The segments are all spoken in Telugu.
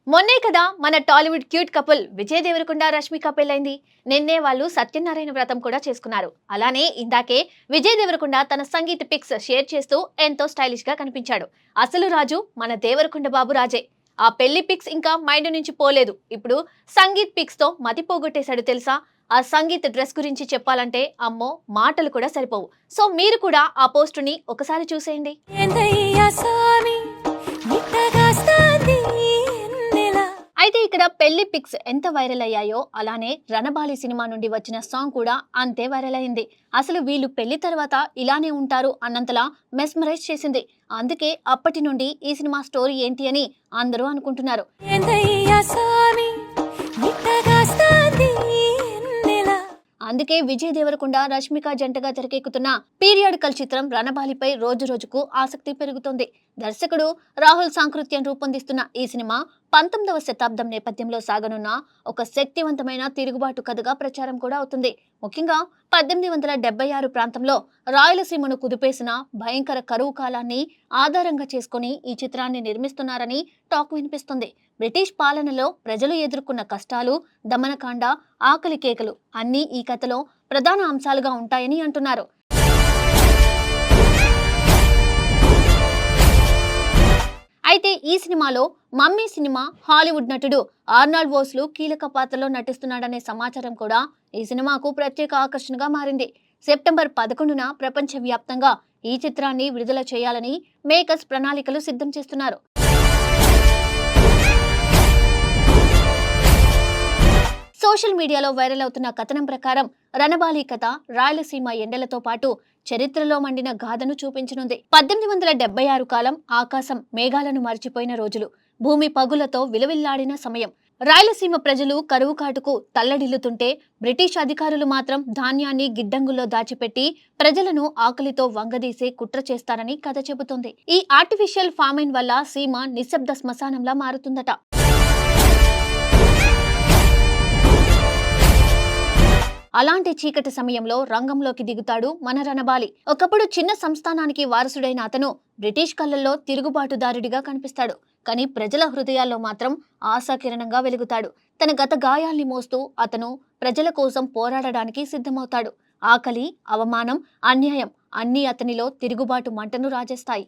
మొన్నే కదా మన టాలీవుడ్ క్యూట్ కపుల్ విజయ్ దేవరకొండ రష్మిక పెళ్ళైంది. నిన్నే వాళ్ళు సత్యనారాయణ వ్రతం కూడా చేసుకున్నారు. అలానే ఇందాకే విజయ్ దేవరకొండ తన సంగీత్ పిక్స్ షేర్ చేస్తూ ఎంతో స్టైలిష్ గా కనిపించాడు. అసలు రాజు మన దేవరకొండ బాబు రాజే. ఆ పెళ్లి పిక్స్ ఇంకా మైండ్ నుంచి పోలేదు. ఇప్పుడు సంగీత్ పిక్స్ తో మతి పోగొట్టేశాడు తెలుసా. ఆ సంగీత్ డ్రెస్ గురించి చెప్పాలంటే అమ్మో మాటలు కూడా సరిపోవు. సో మీరు కూడా ఆ పోస్టుని ఒకసారి చూసేయండి. అయితే ఇక్కడ పెళ్లి పిక్స్ ఎంత వైరల్ అయ్యాయో అలానే రణబాలి సినిమా నుండి వచ్చిన సాంగ్ కూడా అంతే వైరల్ అయింది. అసలు వీళ్ళు పెళ్లి తర్వాత ఇలానే ఉంటారు అన్నంతలా మెస్మరైజ్ చేసింది. అందుకే అప్పటి నుండి ఈ సినిమా స్టోరీ ఏంటి అని అందరూ అనుకుంటున్నారు. అందుకే విజయ్ దేవరకొండ రష్మిక జంటగా తెరకెక్కుతున్న పీరియాడికల్ చిత్రం రణబాలిపై రోజు రోజుకు ఆసక్తి పెరుగుతోంది. దర్శకుడు రాహుల్ సాంకృత్యం రూపొందిస్తున్న ఈ సినిమా 19వ శతాబ్దం నేపథ్యంలో సాగనున్న ఒక శక్తివంతమైన తిరుగుబాటు కథగా ప్రచారం కూడా అవుతుంది. ముఖ్యంగా 1876 ప్రాంతంలో రాయలసీమను కుదిపేసిన భయంకర కరువు కాలాన్ని ఆధారంగా చేసుకుని ఈ చిత్రాన్ని నిర్మిస్తున్నారని టాక్ వినిపిస్తుంది. బ్రిటిష్ పాలనలో ప్రజలు ఎదుర్కొన్న కష్టాలు, దమనకాండ, ఆకలి కేకలు అన్నీ ఈ కథలో ప్రధాన అంశాలుగా ఉంటాయని అంటున్నారు. అయితే ఈ సినిమాలో మమ్మీ సినిమా హాలీవుడ్ నటుడు ఆర్నాల్డ్ వోస్లు కీలక పాత్రలో నటిస్తున్నాడనే సమాచారం కూడా ఈ సినిమాకు ప్రత్యేక ఆకర్షణగా మారింది. సెప్టెంబర్ 11న ప్రపంచవ్యాప్తంగా ఈ చిత్రాన్ని విడుదల చేయాలని మేకర్స్ ప్రణాళికలు సిద్ధం చేస్తున్నారు. సోషల్ మీడియాలో వైరల్ అవుతున్న కథనం ప్రకారం రణబాలి కథ రాయలసీమ ఎండలతో పాటు చరిత్రలో మండిన గాథను చూపించనుంది. 1876 కాలం ఆకాశం మేఘాలను మర్చిపోయిన రోజులు, భూమి పగులతో విలవిల్లాడిన సమయం. రాయలసీమ ప్రజలు కరువు కాటుకు తల్లడిల్లుతుంటే బ్రిటిష్ అధికారులు మాత్రం ధాన్యాన్ని గిడ్డంగుల్లో దాచిపెట్టి ప్రజలను ఆకలితో వంగదీసే కుట్ర చేస్తారని కథ చెబుతోంది. ఈ ఆర్టిఫిషియల్ ఫామైన్ వల్ల సీమ నిశ్శబ్ద శ్మశానంలా మారుతుందట. అలాంటి చీకటి సమయంలో రంగంలోకి దిగుతాడు మన రణబాలి. ఒకప్పుడు చిన్న సంస్థానానికి వారసుడైన అతను బ్రిటిష్ కళ్ళల్లో తిరుగుబాటుదారుడిగా కనిపిస్తాడు. కానీ ప్రజల హృదయాల్లో మాత్రం ఆశాకిరణంగా వెలుగుతాడు. తన గత గాయాల్ని మోస్తూ అతను ప్రజల కోసం పోరాడడానికి సిద్ధమవుతాడు. ఆకలి, అవమానం, అన్యాయం అన్నీ అతనిలో తిరుగుబాటు మంటను రాజేస్తాయి.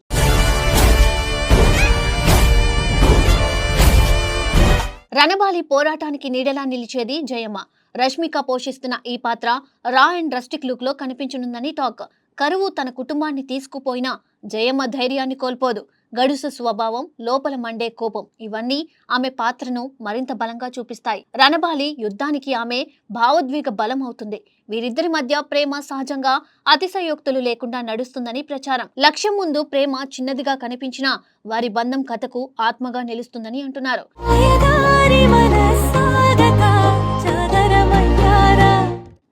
రణబాలి పోరాటానికి నీడలా నిలిచేది జయమ్మ. రష్మిక పోషిస్తున్న ఈ పాత్ర రా అండ్ రస్టిక్ లుక్ లో కనిపించనుందని టాక్. కరువు తన కుటుంబాన్ని తీసుకుపోయినా జయమ్మ ధైర్యాన్ని కోల్పోదు. గడుసు స్వభావం, లోపల మండే కోపం ఇవన్నీ ఆమె పాత్రను మరింత బలంగా చూపిస్తాయి. రణబాలి యుద్ధానికి ఆమె భావోద్వేగ బలం అవుతుంది. వీరిద్దరి మధ్య ప్రేమ సహజంగా అతిశయోక్తులు లేకుండా నడుస్తుందని ప్రచారం. లక్ష్యం ముందు ప్రేమ చిన్నదిగా కనిపించినా వారి బంధం కథకు ఆత్మగా నిలుస్తుందని అంటున్నారు.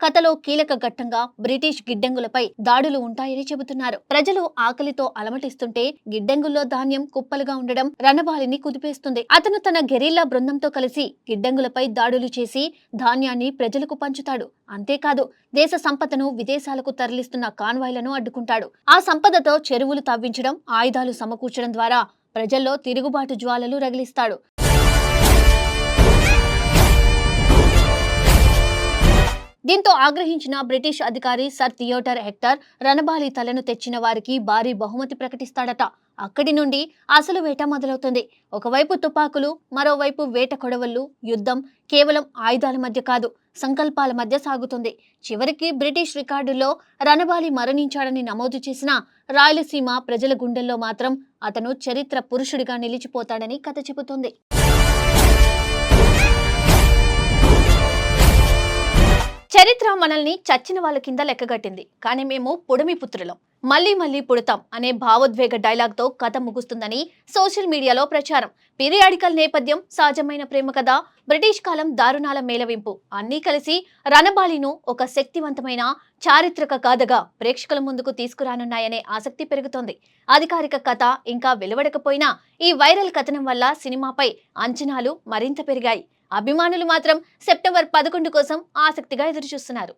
కథలో కీలక ఘట్టంగా బ్రిటిష్ గిడ్డంగులపై దాడులు ఉంటాయని చెబుతున్నారు. ప్రజలు ఆకలితో అలమటిస్తుంటే గిడ్డంగుల్లో ధాన్యం కుప్పలుగా ఉండడం రణబాలిని కుదిపేస్తుంది. అతను తన గెరిల్లా బృందంతో కలిసి గిడ్డంగులపై దాడులు చేసి ధాన్యాన్ని ప్రజలకు పంచుతాడు. అంతేకాదు దేశ సంపదను విదేశాలకు తరలిస్తున్న కాన్వాయ్లను అడ్డుకుంటాడు. ఆ సంపదతో చెరువులు తవ్వించడం, ఆయుధాలు సమకూర్చడం ద్వారా ప్రజల్లో తిరుగుబాటు జ్వాలలు రగిలిస్తాడు. దీంతో ఆగ్రహించిన బ్రిటిష్ అధికారి సర్ థియోడర్ హెక్టర్ రణబాలి తలను తెచ్చిన వారికి భారీ బహుమతి ప్రకటిస్తాడట. అక్కడి నుండి అసలు వేట మొదలవుతుంది. ఒకవైపు తుపాకులు, మరోవైపు వేట కొడవళ్లు. యుద్ధం కేవలం ఆయుధాల మధ్య కాదు, సంకల్పాల మధ్య సాగుతుంది. చివరికి బ్రిటిష్ రికార్డుల్లో రణబాలి మరణించాడని నమోదు చేసిన రాయలసీమ ప్రజల గుండెల్లో మాత్రం అతను చరిత్ర పురుషుడిగా నిలిచిపోతాడని కథ చెబుతోంది. చరిత్ర మనల్ని చచ్చిన వాళ్ళ కింద లెక్కగట్టింది, కానీ మేము పుడమి పుత్రులం, మళ్ళీ మళ్ళీ పుడతాం అనే భావోద్వేగ డైలాగ్తో కథ ముగుస్తుందని సోషల్ మీడియాలో ప్రచారం. పీరియాడికల్ నేపథ్యం, సహజమైన ప్రేమ కథ, బ్రిటిష్ కాలం దారుణాల మేలవింపు అన్నీ కలిసి రణబాలిను ఒక శక్తివంతమైన చారిత్రక గాథగా ప్రేక్షకుల ముందుకు తీసుకురానున్నాయనే ఆసక్తి పెరుగుతోంది. అధికారిక కథ ఇంకా వెలువడకపోయినా ఈ వైరల్ కథనం వల్ల సినిమాపై అంచనాలు మరింత పెరిగాయి. అభిమానులు మాత్రం సెప్టెంబర్ 11 కోసం ఆసక్తిగా ఎదురుచూస్తున్నారు.